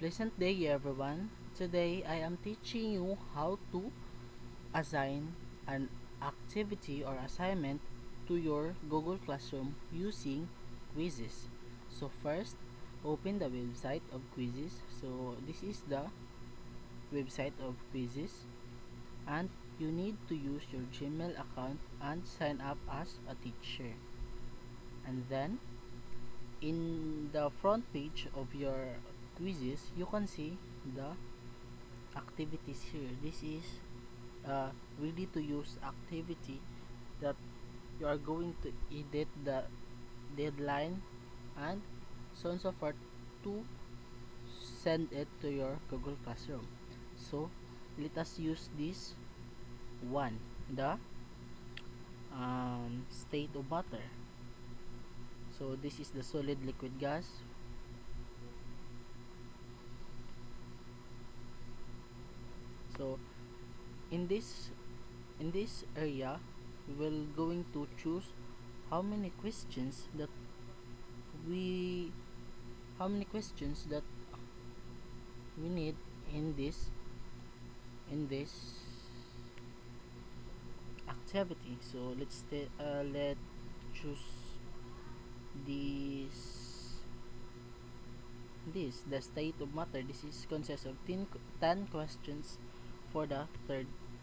Pleasant day everyone. Today I am teaching you how to assign an activity or assignment to your Google Classroom using quizzes. So first, open the website of quizzes. So this is the website of quizzes, and you need to use your Gmail account and sign up as a teacher. And then in the front page of your quizzes, you can see the activities here. This is a ready to use activity that you are going to edit the deadline and so on and so forth to send it to your Google Classroom. So let us use this one, the state of matter. So this is the solid liquid gas. So in this area, we will going to choose how many questions that we how many questions that we need in this activity. So let's choose this the state of matter. This is consists of 10 questions for the third